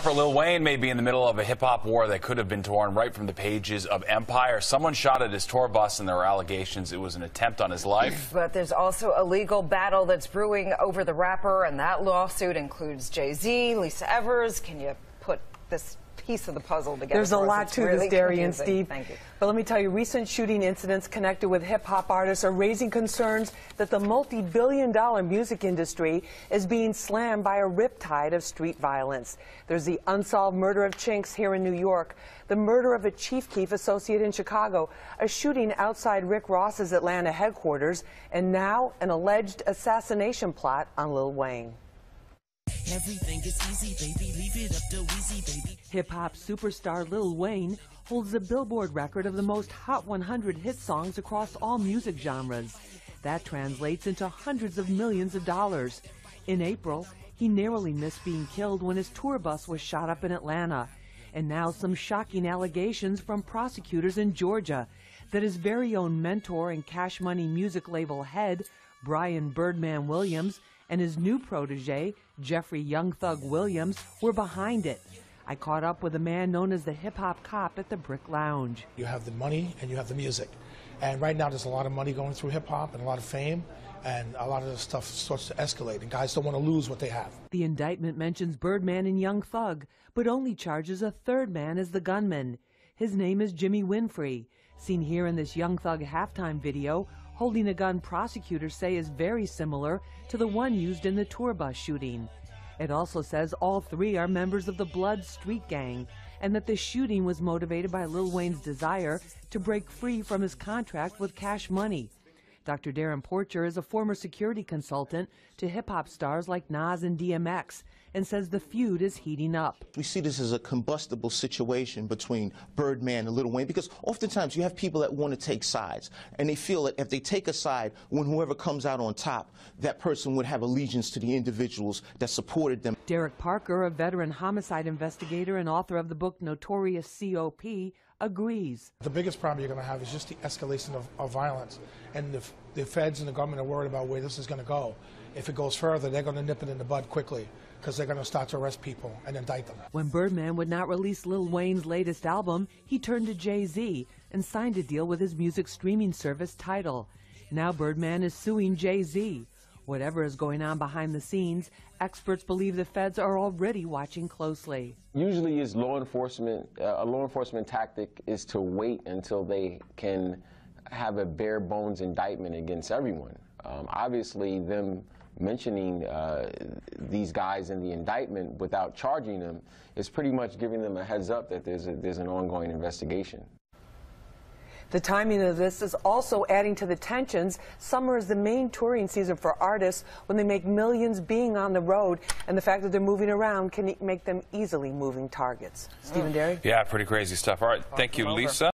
Rapper Lil Wayne may be in the middle of a hip-hop war that could have been torn right from the pages of Empire. Someone shot at his tour bus, and there were allegations it was an attempt on his life. But there's also a legal battle that's brewing over the rapper, and that lawsuit includes Jay-Z, Lisa Evers. Can you put this piece of the puzzle together? There's a lot to this, Derry and Steve. Thank you. But let me tell you, recent shooting incidents connected with hip-hop artists are raising concerns that the multi-billion-dollar music industry is being slammed by a riptide of street violence. There's the unsolved murder of Chinks here in New York, the murder of a Chief Keef associate in Chicago, a shooting outside Rick Ross's Atlanta headquarters, and now an alleged assassination plot on Lil Wayne. Everything is easy, baby. Leave it up to Weezy, baby. Hip-hop superstar Lil Wayne holds the Billboard record of the most Hot 100 hit songs across all music genres. That translates into hundreds of millions of dollars. In April, he narrowly missed being killed when his tour bus was shot up in Atlanta. And now some shocking allegations from prosecutors in Georgia that his very own mentor and Cash Money music label head, Brian Birdman Williams, and his new protege, Jeffrey Young Thug Williams, were behind it. I caught up with a man known as the hip-hop cop at the Brick Lounge. You have the money and you have the music. And right now there's a lot of money going through hip-hop and a lot of fame, and a lot of the stuff starts to escalate, and guys don't want to lose what they have. The indictment mentions Birdman and Young Thug, but only charges a third man as the gunman. His name is Jimmy Winfrey, seen here in this Young Thug halftime video, holding a gun prosecutors say is very similar to the one used in the tour bus shooting. It also says all three are members of the Blood Street Gang, and that the shooting was motivated by Lil Wayne's desire to break free from his contract with Cash Money. Dr. Darren Porcher is a former security consultant to hip-hop stars like Nas and DMX, and says the feud is heating up. We see this as a combustible situation between Birdman and Lil Wayne, because oftentimes you have people that want to take sides, and they feel that if they take a side, when whoever comes out on top, that person would have allegiance to the individuals that supported them. Derek Parker, a veteran homicide investigator and author of the book Notorious C.O.P., agrees. The biggest problem you're going to have is just the escalation of violence, and the feds and the government are worried about where this is going to go. If it goes further, they're going to nip it in the bud quickly, because they're going to start to arrest people and indict them. When Birdman would not release Lil Wayne's latest album, he turned to Jay-Z and signed a deal with his music streaming service Tidal. Now Birdman is suing Jay-Z. Whatever is going on behind the scenes, experts believe the feds are already watching closely. Usually it's law enforcement, a law enforcement tactic is to wait until they can have a bare bones indictment against everyone. Obviously them mentioning these guys in the indictment without charging them is pretty much giving them a heads up that there's an ongoing investigation. The timing of this is also adding to the tensions. Summer is the main touring season for artists when they make millions being on the road, and the fact that they're moving around can make them easily moving targets. Stephen Derry? Yeah, pretty crazy stuff. All right, thank you, Lisa.